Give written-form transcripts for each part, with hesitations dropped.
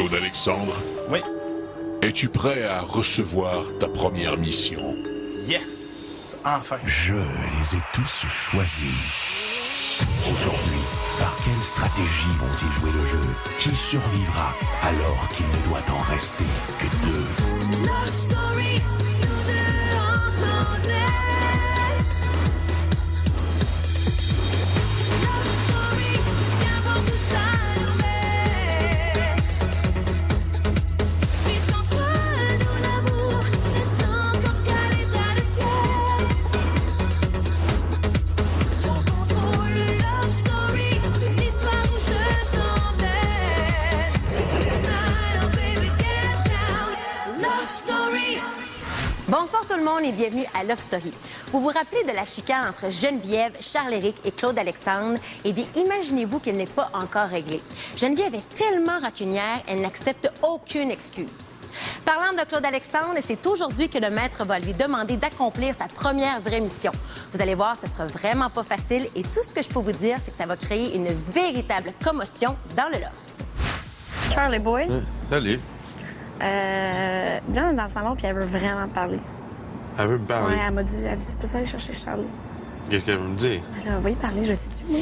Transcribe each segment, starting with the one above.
Claude Alexandre, Oui. es-tu prêt à recevoir ta première mission? Yes! Enfin. Je les ai tous choisis. Aujourd'hui, par quelle stratégie vont-ils jouer le jeu? Qui survivra alors qu'il ne doit en rester que deux? Love story, nous deux entendez. Love story, qu'avant tout s'allumer. Puisqu'entre nous l'amour est encore qu'à l'état de fièvre. Sans contrôle, love story, c'est l'histoire où je t'emmène. Tonight, oh baby, get down. Love story. Bonsoir tout le monde et bienvenue à Love Story. Vous vous rappelez de la chicane entre Geneviève, Charles-Éric et Claude Alexandre? Eh bien, imaginez-vous qu'elle n'est pas encore réglée. Geneviève est tellement rancunière, elle n'accepte aucune excuse. Parlant de Claude Alexandre, c'est aujourd'hui que le maître va lui demander d'accomplir sa première vraie mission. Vous allez voir, ce sera vraiment pas facile et tout ce que je peux vous dire, c'est que ça va créer une véritable commotion dans le loft. Charlie Boy, Salut. John est dans le salon puis elle veut vraiment te parler. Elle veut me parler. Ouais, elle dit, tu peux aller chercher Charlie. Qu'est-ce qu'elle veut me dire? Elle va y parler, je sais-tu, moi.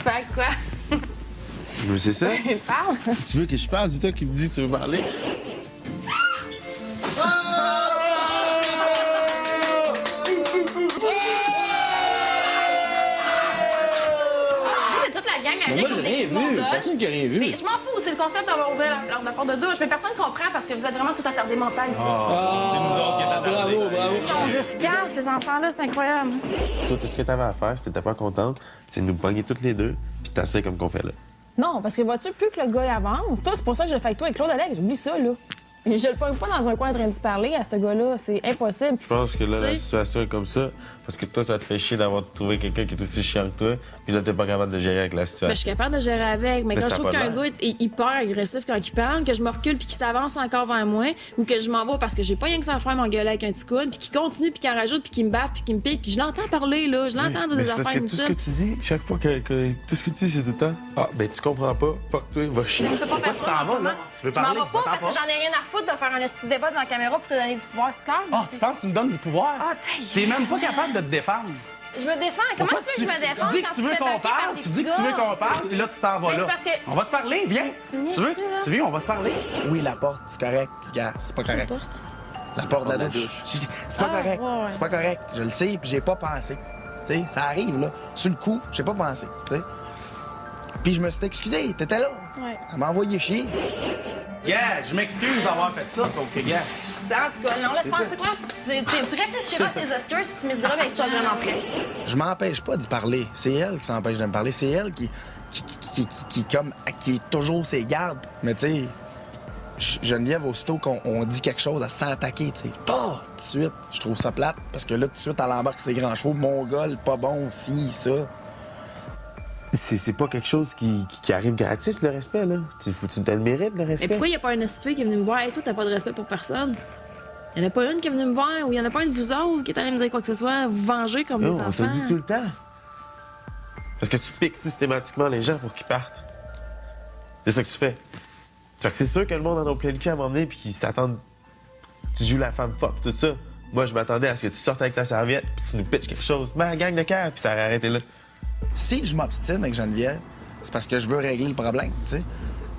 Fait quoi? Mais c'est ça? Je parle. Tu veux que je parle? C'est toi qui me dis que tu veux parler? C'est toute la gang avec Moi, j'ai des rien petits vu. mongols. Personne qui a rien vu. Mais je m'en fous, c'est le concept d'avoir ouvert la porte de douche. Mais personne comprend parce que vous êtes vraiment tout attardé mental ici. C'est nous autres qui est attardés. Bravo. Ils sont juste calmes, ces enfants-là, c'est incroyable. Toi, tout ce que t'avais à faire, si t'étais pas contente, c'est de nous pogner toutes les deux, puis t'asseoir comme qu'on fait là. Non, parce que vois-tu, plus que le gars il avance, toi, c'est pour ça que je le fais avec toi et Claude Alex, oublie ça, là. Et je le pogne pas dans un coin en train de parler à ce gars-là, c'est impossible. Je pense que là, la Tu sais- situation est comme ça, parce que toi, ça te fait chier d'avoir trouvé quelqu'un qui est aussi chiant que toi, puis là, t'es pas capable de gérer avec la Ben, je situation. suis capable de gérer avec, mais Mais quand je ça a trouve pas qu'un l'air. gars est hyper agressif quand il parle, que je me recule puis qu'il s'avance encore vers moi, ou que je m'en vais parce que j'ai pas rien que ça à faire m'engueuler avec un petit coude, puis qu'il continue, puis qu'il en rajoute, puis qu'il me baffe, puis qu'il me pique, puis je l'entends parler, là, je l'entends dire Mais des c'est parce affaires que tout ce que inutiles. tu dis, chaque fois que tout ce que tu dis, c'est tout le temps « Ah, ben tu comprends pas, fuck toi, va chier. Je peux pas faire tu ça t'en en ce vas, moment. là? Tu veux Je m'en parler? vais pas Va-t'en parce que pas. j'en ai rien à foutre de faire un esti de débat devant la caméra pour te donner du pouvoir, c'est clair? Ah, tu penses que tu me donnes du pouvoir? Ah, ta T'es gueule. même pas capable de te défendre. Je me défends. Comment Pourquoi tu veux que je me défende Tu dis quand que tu veux te fais qu'on baquer par parle, des tu dis que petits tu veux gars? qu'on parle, puis là, tu t'en vas Mais là. c'est parce que- On va se parler, viens. Tu me Tu veux? niaises-tu, là? Tu veux, on va se parler? Oui, la porte, c'est correct, gars, c'est pas correct. Porte. La porte de la douche. C'est pas correct. ouais, ouais. C'est pas correct. Je le sais, puis j'ai pas pensé. Tu sais, ça arrive, là. Sur le coup, j'ai pas pensé, tu sais. Puis je me suis excusé, t'étais là. Ouais. Elle m'a envoyé chier. Gars, je m'excuse d'avoir fait ça, sauf que, gars, Ça, en tout cas, non, laisse-moi, tu sais quoi? Tu réfléchiras à tes excuses, puis tu me diras, ben, tu sois vraiment prêt. Je m'empêche pas d'y parler. C'est elle qui s'empêche de me parler. C'est elle qui est toujours ses gardes. Mais tu sais, Geneviève, aussitôt qu'on dit quelque chose, elle se sent attaquer, tu sais. Tout de suite, je trouve ça plate, parce que là, tout de suite, elle embarque ses grands chevaux, mongol, pas bon, ci, ça. C'est pas quelque chose qui arrive gratis, le respect, là. Tu te le mérites, le respect. Mais pourquoi il n'y a pas une instituée qui est venue me voir? Hey, toi, t'as pas de respect pour personne. Il n'y en a pas une qui est venue me voir, ou il n'y en a pas une de vous autres qui est allée me dire quoi que ce soit, vous venger comme Non, des on te enfants. le dit tout le temps. Parce que tu piques systématiquement les gens pour qu'ils partent. C'est ça que tu fais. Fait que c'est sûr que le monde en a plein le cul à m'emmener puis qu'ils s'attendent. Tu joues la femme forte, tout ça. Moi, je m'attendais à ce que tu sortes avec ta serviette puis tu nous pitches quelque chose. Mais gang de cœur, puis ça aurait arrêté là. Si je m'obstine avec Geneviève, c'est parce que je veux régler le problème, tu sais.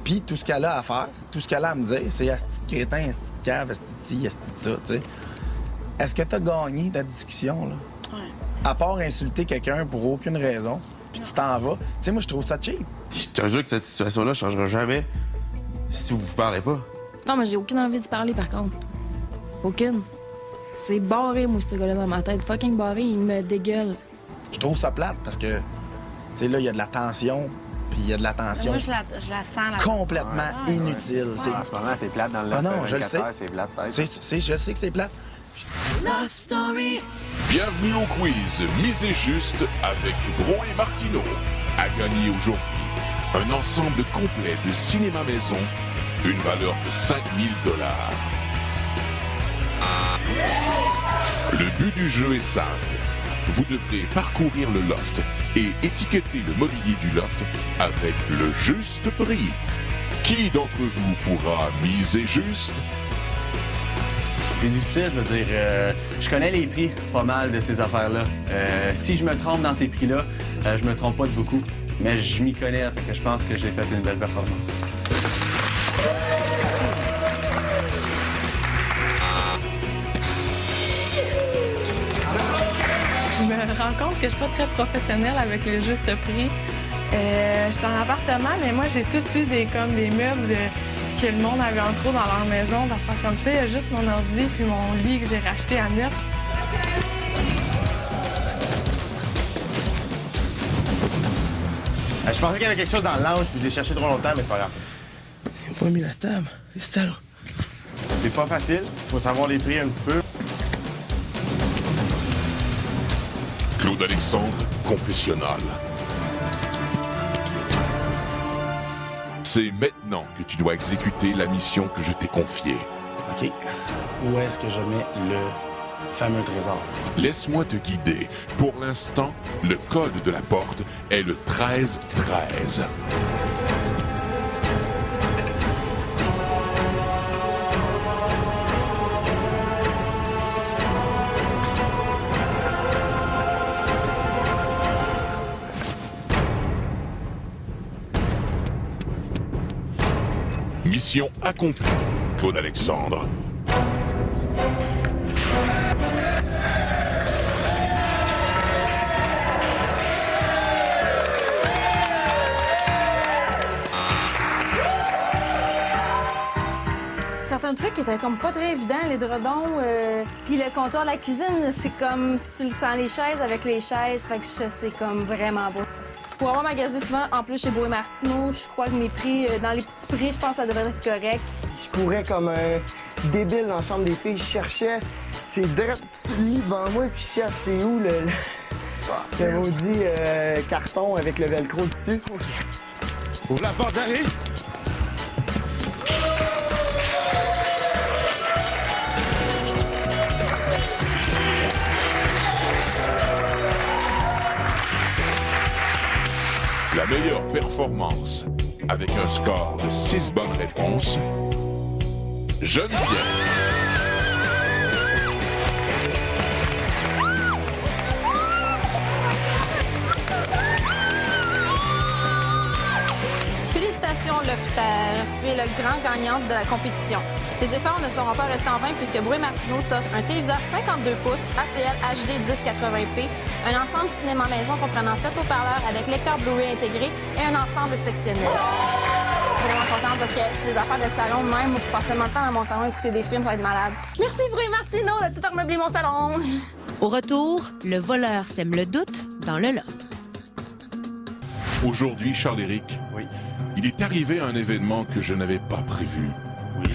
Puis tout ce qu'elle a à faire, tout ce qu'elle a à me dire, c'est asti de crétin, asti de cave, asti de ci, asti de ça, tu sais. Est-ce que t'as gagné ta discussion, là? Ouais. À part insulter quelqu'un pour aucune raison, puis tu t'en vas. Tu sais, moi, je trouve ça cheap. Je te jure que cette situation-là changera jamais si vous vous parlez pas. Non, mais j'ai aucune envie de parler, par contre. Aucune. C'est barré, moi, ce gars-là, dans ma tête. Fucking barré, il me dégueule. Je trouve ça plate parce que, tu sais, là, il y a de la tension, puis il y a de la tension Moi, je la sens, la complètement inutile. C'est... En ce moment, c'est plate dans le Ah non, 24 je le sais. heures, c'est plate, peut-être. Je sais que c'est plate. Love story. Bienvenue au quiz Misez juste avec Bro et Martineau. À gagner aujourd'hui, un ensemble complet de cinéma maison, une valeur de 5000 $. Le but du jeu est simple. Vous devrez parcourir le loft et étiqueter le mobilier du loft avec le juste prix. Qui d'entre vous pourra miser juste? C'est difficile, je veux dire, je connais les prix pas mal de ces affaires-là. Si je me trompe dans ces prix-là, je me trompe pas de beaucoup. Mais je m'y connais, fait que je pense que j'ai fait une belle performance. Je me rends compte que je suis pas très professionnelle avec le juste prix. Je suis en appartement, mais moi, j'ai tout eu des meubles que le monde avait en trop dans leur maison, d'affaires comme ça. Il y a juste mon ordi puis mon lit que j'ai racheté à neuf. Je pensais qu'il y avait quelque chose dans le lounge, puis je l'ai cherché trop longtemps, mais c'est pas grave. J'ai pas mis la table. C'est ça, là. C'est pas facile. Faut savoir les prix un petit peu. Claude Alexandre, confessionnal. C'est maintenant que tu dois exécuter la mission que je t'ai confiée. OK. Où est-ce que je mets le fameux trésor? Laisse-moi te guider. Pour l'instant, le code de la porte est le 13-13. Mission accomplie, Claude Alexandre. Certains trucs étaient comme pas très évidents, les dredons. Puis le comptoir de la cuisine, c'est comme si tu le sens les chaises avec les chaises. Fait que c'est comme vraiment beau. Pour avoir magasiné souvent, en plus chez Beau et Martineau, je crois que mes prix, dans les petits prix, je pense que ça devrait être correct. Je courais comme un débile dans la chambre des filles. Je cherchais, c'est direct sur le lit devant moi, puis je cherche c'est où le maudit carton avec le velcro dessus. Ouvre la porte, j'arrive! La meilleure performance, avec un score de 6 bonnes réponses, Geneviève. Félicitations, Lofter. Tu es le grand gagnant de la compétition. Tes efforts ne seront pas restés en vain puisque Beau et Martineau t'offre un téléviseur 52 pouces ACL HD 1080p, un ensemble cinéma-maison comprenant 7 haut-parleurs avec lecteur Blu-ray intégré et un ensemble sectionnel. Je suis vraiment contente parce que les affaires de salon, même moi qui passe tellement de temps dans mon salon à écouter des films, ça va être malade. Merci Beau et Martineau de tout remeubler mon salon. Au retour, le voleur sème le doute dans le loft. Aujourd'hui, Charles-Éric, Oui. il est arrivé un événement que je n'avais pas prévu. Oui.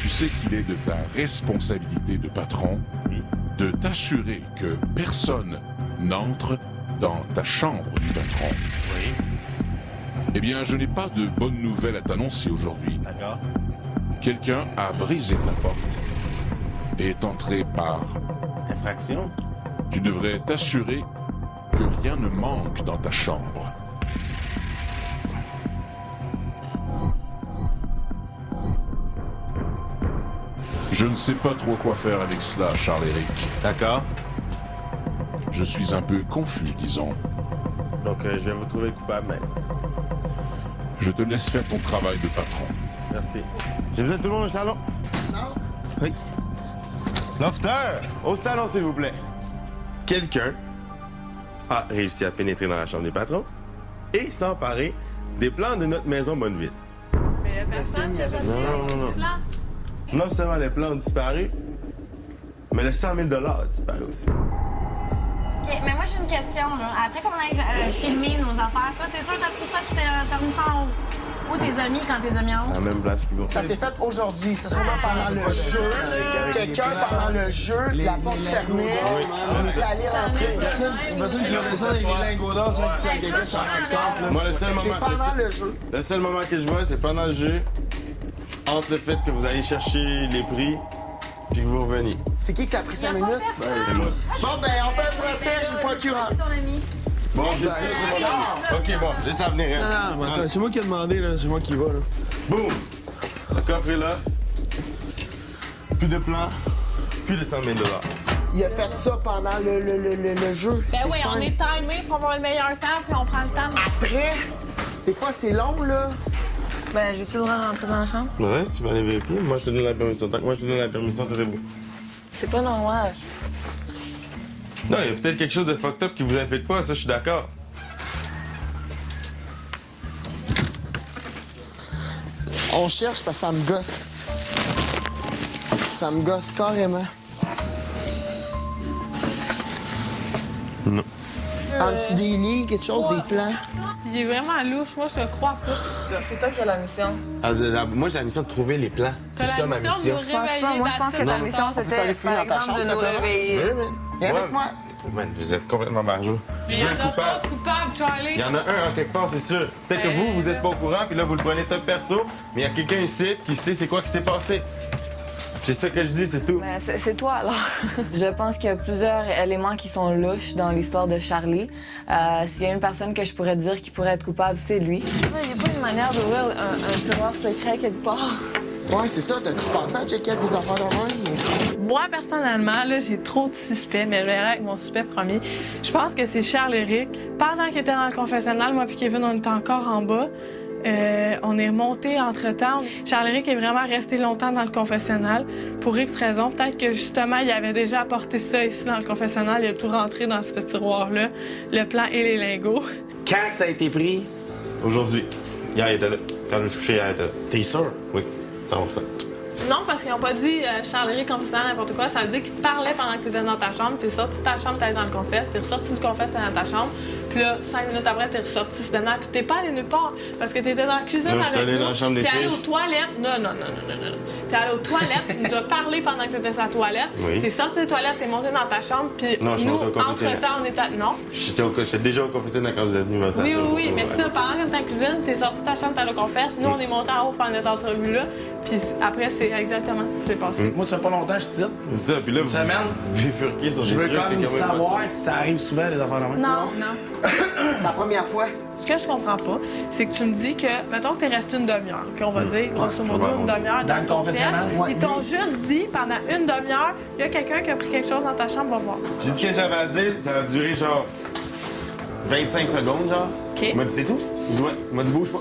Tu sais qu'il est de ta responsabilité de patron Oui. de t'assurer que personne n'entre dans ta chambre du patron. Oui. Eh bien, je n'ai pas de bonnes nouvelles à t'annoncer aujourd'hui. D'accord. Quelqu'un a brisé ta porte et est entré par... Infraction? Tu devrais t'assurer que rien ne manque dans ta chambre. Je ne sais pas trop quoi faire avec cela, Charles-Éric. D'accord. Je suis un peu confus, disons. Donc, je vais vous trouver le coupable, mais... Je te laisse faire ton travail de patron. Merci. J'ai besoin de tout le monde au salon. Oui. Lofter! Au salon, s'il vous plaît. Quelqu'un a réussi à pénétrer dans la chambre des patrons et s'emparer des plans de notre maison Bonneville. Mais personne n'a Non. Non seulement les plans ont disparu, mais le 100 000 a disparu aussi. OK, mais moi, j'ai une question, là. Après qu'on ait filmé nos affaires, toi, t'es sûr que t'as pris ça et t'as remis ça en haut? Où tes amis quand tes amis en haut? À la même place qu'ils vont. Ça s'est fait aujourd'hui. C'est sûrement pendant le jeu. Quelqu'un, pendant le jeu, la porte fermée, on est allé rentrer. Personne qui a fait ça avec les lingots d'or, ça, c'est quelqu'un sur un compte, là. Moi, le seul C'est moment... pendant le jeu. Le seul moment que je vois, c'est pendant le jeu, entre le fait que vous allez chercher les prix, puis que vous reveniez. C'est qui a pris 5 minutes? Et moi. Bon, ben, on fait un procès chez le procureur. C'est ton ami. Bon, c'est sûr, c'est mon OK, bon, laisse ça venir. Hein. Non, attends, c'est moi qui ai demandé, là. C'est moi qui va, là. Boum! Le coffre est là. Plus de plan, plus de 100 000 $. Il a fait ça pendant le jeu. Ben C'est oui, on simple. est timé pour avoir le meilleur temps, puis on prend le temps. Après, des fois, c'est long, là. Ben, j'ai-tu le droit de rentrer dans la chambre? Ouais, si tu veux aller vérifier, moi je te donne la permission. Tant que moi je te donne la permission, t'es beau. C'est pas normal. Non, il y a peut-être quelque chose de fucked up qui vous implique pas, ça je suis d'accord. On cherche parce que ça me gosse. Ça me gosse carrément. Non. En dessous des lits, quelque chose, des plans. Il est vraiment louche, moi je te crois pas. C'est toi qui as la mission. Moi j'ai la mission de trouver les plans. C'est ça ma mission. de nous Je pense pas. réveiller, Moi, je pense que ta that's it. mission, Faut que tu c'était, ailles finir par dans ta exemple, chambre, de ça nous peut réveiller. Tu veux, man? Viens avec moi. Man, vous êtes complètement barjot. Mais Je il y veux en un a coupable. d'autres coupables, Charlie. Il y en a un en quelque part, c'est sûr. Peut-être que vous êtes pas au courant, puis là, vous le prenez top perso, mais il y a quelqu'un ici qui sait c'est quoi qui s'est passé. C'est ça que je dis, c'est tout. Ben, c'est toi, alors. Je pense qu'il y a plusieurs éléments qui sont louches dans l'histoire de Charlie. S'il y a une personne que je pourrais dire qui pourrait être coupable, c'est lui. Il n'y a pas une manière d'ouvrir un tiroir secret quelque part. Ouais, c'est ça. T'as-tu pensé à checker des affaires de même? Moi, personnellement, là, j'ai trop de suspects, mais je verrai avec mon suspect premier. Je pense que c'est Charles-Éric. Pendant qu'il était dans le confessionnal, moi et Kevin, on était encore en bas. On est remonté entre-temps. Charles-Éric est vraiment resté longtemps dans le confessionnal pour X raisons. Peut-être que, justement, il avait déjà apporté ça ici dans le confessionnal. Il a tout rentré dans ce tiroir-là, le plan et les lingots. Quand que ça a été pris? Aujourd'hui. Hier, il était là. Quand je me suis couché, hier, il était là. T'es sûr? Oui, 100%. Non, parce qu'ils n'ont pas dit Charles-Éric confessionnal n'importe quoi. Ça veut dire qu'ils te parlaient pendant que tu étais dans ta chambre. Tu es sorti de ta chambre, tu allé dans le confesse. Tu es ressorti du confesse, tu dans ta chambre. Puis là, 5 minutes après, tu es ressorti soudainement. Puis tu pas allé nulle part parce que tu étais dans la cuisine Non, avec j'étais allé nous. dans la chambre des T'es allé filles. aux toilettes. Non. T'es allé aux toilettes. Tu nous as parlé pendant que tu étais sur la toilette. Oui. T'es sorti des toilettes, t'es monté dans ta chambre. Puis Non, je suis nous, monté au confessionnal. entre-temps, on était. Non. J'étais déjà au confessionnal quand vous êtes venu, Vincent. Oui. Mais ça, pendant que tu es en cuisine, tu es sorti de ta chambre, tu allé au confesse. Nous, on est monté en haut pour faire notre entrevue-là. Puis après, c'est exactement ce qui s'est passé. Moi, ça fait pas longtemps que je tire. C'est ça, puis là, vous Semaine. bifurquez sur Je des veux trucs. quand même puis comment savoir pas si ça arrive souvent, les affaires de même. Non. C'est la première fois. Ce que je comprends pas, c'est que tu me dis que, mettons que t'es resté une demi-heure, qu'on va dire, grosso modo, une demi-heure Dans le ton confessionnal? confesse. Ouais. Ils t'ont juste dit, pendant une demi-heure, il y a quelqu'un qui a pris quelque chose dans ta chambre, va voir. J'ai dit ce que j'avais à dire, ça va durer genre 25 secondes, genre. OK. Il m'a dit c'est tout. Il dit ouais. Il m'a dit bouge pas.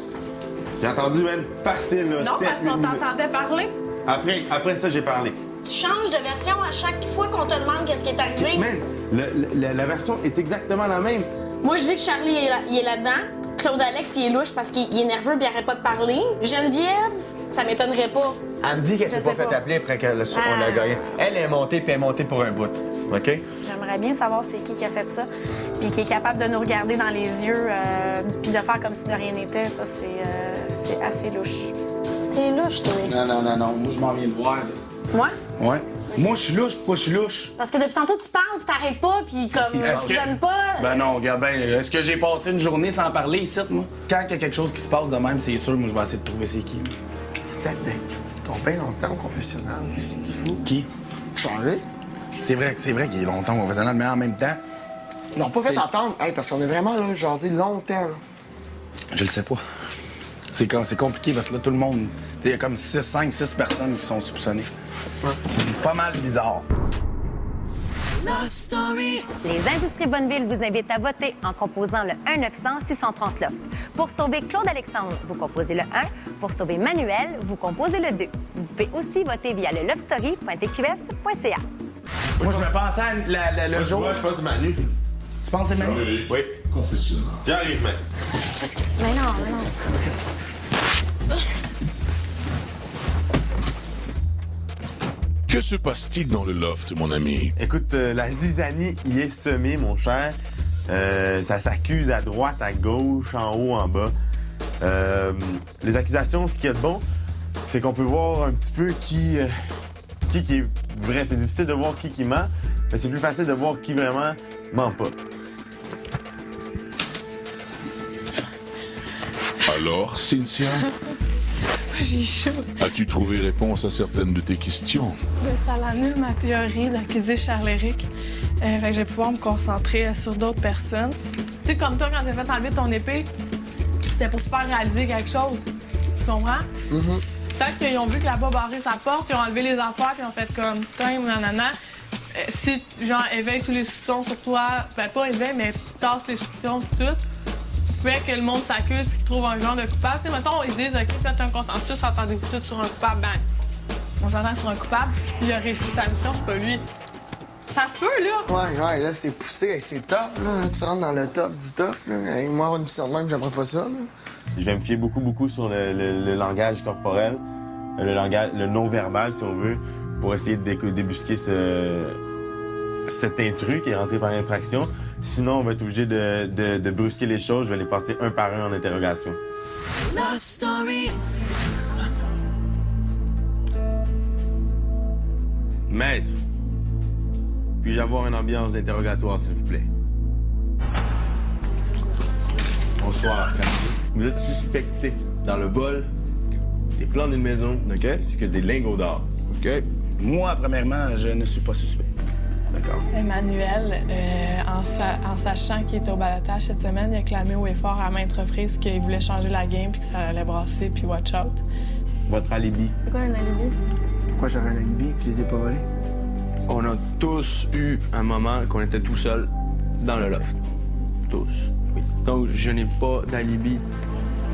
J'ai entendu, man, facile, là, Non, 7 parce qu'on minutes. t'entendait parler. Après ça, j'ai parlé. Tu changes de version à chaque fois qu'on te demande qu'est-ce qui est arrivé. Man, la version est exactement la même. Moi, je dis que Charlie il est là-dedans. Claude Alex, il est louche parce qu'il est nerveux et il arrête pas de parler. Geneviève, ça m'étonnerait pas. Elle me dit qu'elle Je s'est sais pas fait pas. appeler après qu'on a gagné. Elle est montée, puis elle est montée pour un bout. OK? J'aimerais bien savoir c'est qui a fait ça, puis qui est capable de nous regarder dans les yeux, puis de faire comme si de rien n'était. Ça, c'est assez louche. T'es louche, toi. Non. Moi, je m'en viens de voir, là. Moi? Ouais. Moi, je suis louche. Pourquoi je suis louche? Parce que depuis tantôt, tu parles, puis t'arrêtes pas, puis comme Est-ce tu que- donnes pas. Ben non, regarde bien. Est-ce que j'ai passé une journée sans parler ici, moi? Quand il y a quelque chose qui se passe de même, c'est sûr, moi, je vais essayer de trouver c'est qui. C'est-à-dire, t'as bien longtemps au confessionnal. Qu'est-ce qu'il faut? Qui? Charlie? C'est vrai qu'il est longtemps au confessionnal, mais en même temps, Ils n'ont pas fait entendre. Hey, parce qu'on est vraiment là, jasé longtemps. Là. je le sais pas. C'est compliqué parce que là, tout le monde. Il y a comme 5, 6 personnes qui sont soupçonnées. Pas mal bizarre. Les Industries Bonneville vous invitent à voter en composant le 1-900-630-LOFT. Pour sauver Claude Alexandre, vous composez le 1. Pour sauver Manuel, vous composez le 2. Vous pouvez aussi voter via le lovestory.tqs.ca. Moi, je me pensais à le Moi, jour. je pense que c'est Manu. Tu penses que c'est Manu? Oui. Confessionnal. J'arrive, man. Mais non. Que se passe-t-il dans le loft, mon ami? Écoute, la zizanie y est semée, mon cher. Ça s'accuse à droite, à gauche, en haut, en bas. Les accusations, ce qu'il y a de bon, c'est qu'on peut voir un petit peu qui est vrai. C'est difficile de voir qui ment, mais c'est plus facile de voir qui vraiment ment pas. Alors, Cynthia, J'ai chaud. as-tu trouvé réponse à certaines de tes questions? Ben, ça l'annule ma théorie d'accuser Charles-Éric. Fait que je vais pouvoir me concentrer sur d'autres personnes. Tu sais, comme toi, quand t'as fait enlever ton épée, c'était pour te faire réaliser quelque chose. Tu comprends? Peut-être qu'ils ont vu qu'il a pas barré sa porte, ils ont enlevé les affaires, puis ils ont fait comme putain, nanana. Si, genre, éveille tous les soupçons sur toi, ben pas éveille, mais tasse les soupçons pis tout, fait que le monde s'accuse puis trouve un genre de coupable. Tu sais, mettons, ils disent, OK, faites un consensus, entendez-vous tous sur un coupable, bang. On s'entend sur un coupable, puis il a réussi sa mission, c'est pas lui. Ça se peut, là. Ouais, là, c'est poussé, c'est tough, là. Tu rentres dans le tough du tough, là. Hey, moi, avoir une mission de même, j'aimerais pas ça, là. Je vais me fier beaucoup sur le langage corporel, le non-verbal, si on veut, pour essayer de débusquer cet intrus qui est rentré par infraction. Sinon, on va être obligé de brusquer les choses. Je vais les passer un par un en interrogation. Love Story. Maître, puis-je avoir une ambiance d'interrogatoire, s'il vous plaît? Bonsoir, vous êtes suspecté dans le vol des plans d'une maison, ainsi que des lingots d'or. OK. Moi, premièrement, je ne suis pas suspect. D'accord. Emmanuel, en sachant qu'il était au balotage cette semaine, il a clamé haut et fort à maintes reprises qu'il voulait changer la game puis que ça allait brasser puis watch out. Votre alibi? C'est quoi un alibi? Pourquoi j'aurais un alibi? Je les ai pas volés. On a tous eu un moment qu'on était tout seul dans le loft. Tous. Oui. Donc, je n'ai pas d'alibi.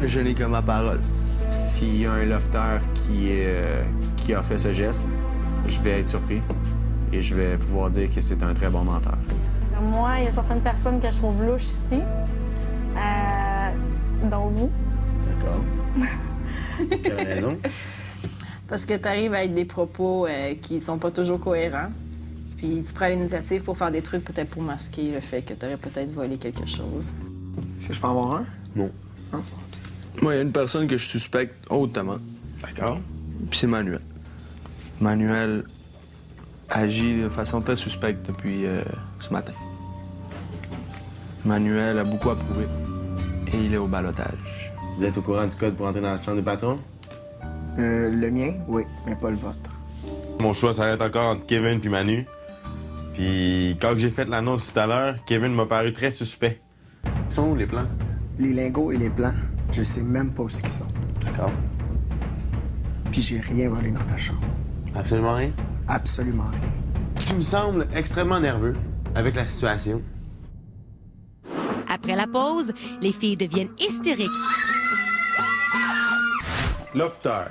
Je n'ai que ma parole. S'il y a un lofter qui a fait ce geste, je vais être surpris et je vais pouvoir dire que c'est un très bon menteur. Moi, il y a certaines personnes que je trouve louches ici, dont vous. D'accord. Quelle raison? Parce que tu arrives avec des propos qui sont pas toujours cohérents. Puis tu prends l'initiative pour faire des trucs peut-être pour masquer le fait que tu aurais peut-être volé quelque chose. Est-ce que je peux en avoir un? Non. Non? Moi, il y a une personne que je suspecte hautement. D'accord. Puis c'est Manuel. Manuel agit de façon très suspecte depuis ce matin. Manuel a beaucoup approuvé et il est au balotage. Vous êtes au courant du code pour entrer dans la chambre des patrons? Le mien, oui, mais pas le vôtre. Mon choix s'arrête encore entre Kevin puis Manu. Puis quand j'ai fait l'annonce tout à l'heure, Kevin m'a paru très suspect. Ils sont où les plans? Les lingots et les plans, je sais même pas où ils sont. D'accord. Puis j'ai rien volé dans ta chambre. Absolument rien? Absolument rien. Tu me sembles extrêmement nerveux avec la situation. Après la pause, les filles deviennent hystériques. Lofter,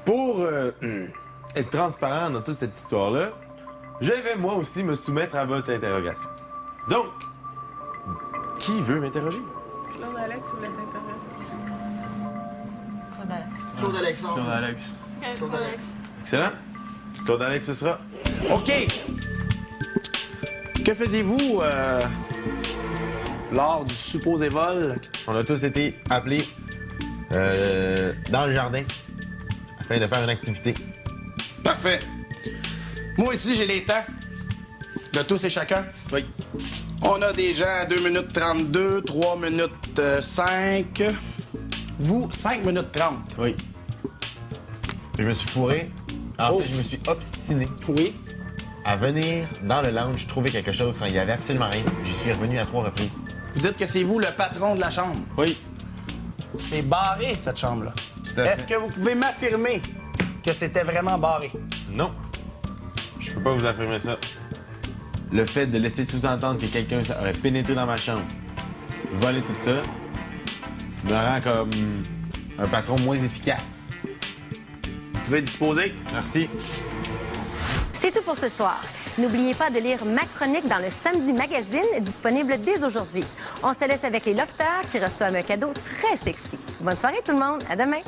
pour être transparent dans toute cette histoire-là, je vais moi aussi me soumettre à votre interrogation. Donc, qui veut m'interroger? Claude Alex voulait t'interroger. Claude Alex. Claude Alexandre. Claude Alex. Claude Alex. Excellent. Claude Alex, ce sera. OK. Que faisiez-vous lors du supposé vol? On a tous été appelés dans le jardin afin de faire une activité. Parfait. Moi aussi, j'ai les temps. De tous et chacun? Oui. On a des gens à 2 minutes 32, 3 minutes 5. Vous, 5 minutes 30. Oui. Je me suis fourré. En fait, je me suis obstiné. Oui. À venir dans le lounge trouver quelque chose quand il y avait absolument rien. J'y suis revenu à 3 reprises. Vous dites que c'est vous le patron de la chambre? Oui. C'est barré, cette chambre-là. Tout à fait. Est-ce que vous pouvez m'affirmer que c'était vraiment barré? Non. Je peux pas vous affirmer ça. Le fait de laisser sous-entendre que quelqu'un aurait pénétré dans ma chambre, volé tout ça, me rend comme un patron moins efficace. Vous pouvez disposer? Merci. C'est tout pour ce soir. N'oubliez pas de lire ma chronique dans le Samedi Magazine, disponible dès aujourd'hui. On se laisse avec les lofters qui reçoivent un cadeau très sexy. Bonne soirée tout le monde. À demain.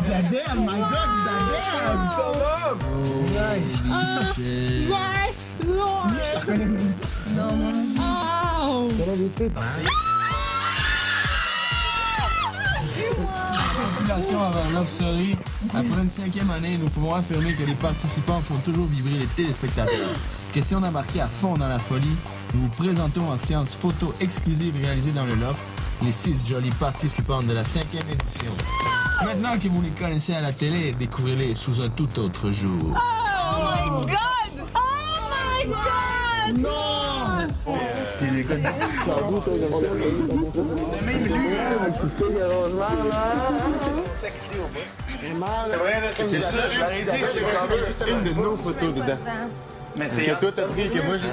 Isabelle, my God, Isabelle! Max! Je la reconnais même pas. Non. Population avant Love Story. Après une 5e année, nous pouvons affirmer que les participants font toujours vibrer les téléspectateurs. Question d'embarquer à fond dans la folie, nous vous présentons en séance photo exclusive réalisée dans le loft les 6 jolis participants de la 5e édition. Maintenant que vous les connaissez à la télé, découvrez-les sous un tout autre jour. Oh my God! Oh my God! Non! T'es des gars de cerveau, toi, comme ça. Sexy au bout. C'est vrai, là, C'est ça, je leur ai dit, c'est une de nos photos dedans. Mais que toi, t'as pris, que moi, j'ai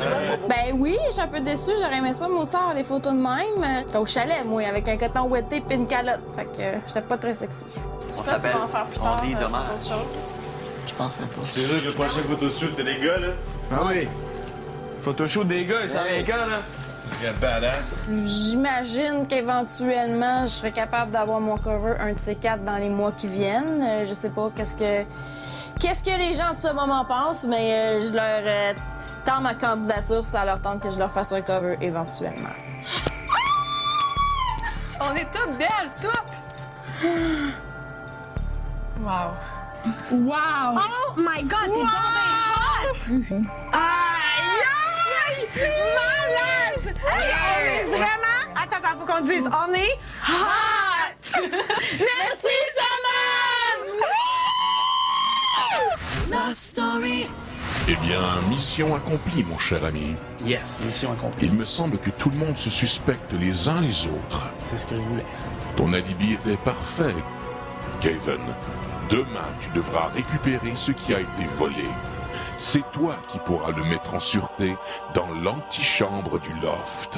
Ben oui, je suis un peu déçue. J'aurais aimé ça, moi aussi, avoir les photos de même. J'étais au chalet, moi, avec un coton ouetté et une calotte. Fait que j'étais pas très sexy. Je sais pas si on va en faire plus tard. Autre chose. Je pensais pas. C'est sûr que le prochain photoshoot, c'est les gars, là. Ah oui. Photoshoot des gars, ça vient quand, là? Ce serait badass. J'imagine qu'éventuellement, je serais capable d'avoir mon cover un de ces 4 dans les mois qui viennent. Je sais pas qu'est-ce que les gens de ce moment pensent, mais je leur tends ma candidature si ça leur tente que je leur fasse un cover éventuellement. On est toutes belles, toutes! Wow. Wow! Oh my God, t'es tombée hot! Aïe! Malade! Hey, on est vraiment... Attends, faut qu'on dise. On est hot! Merci, Samantha! Love Story. Eh bien, mission accomplie, mon cher ami. Yes, mission accomplie. Il me semble que tout le monde se suspecte les uns les autres. C'est ce que je voulais. Ton alibi était parfait, Kevin. Demain, tu devras récupérer ce qui a été volé. C'est toi qui pourras le mettre en sûreté dans l'antichambre du loft.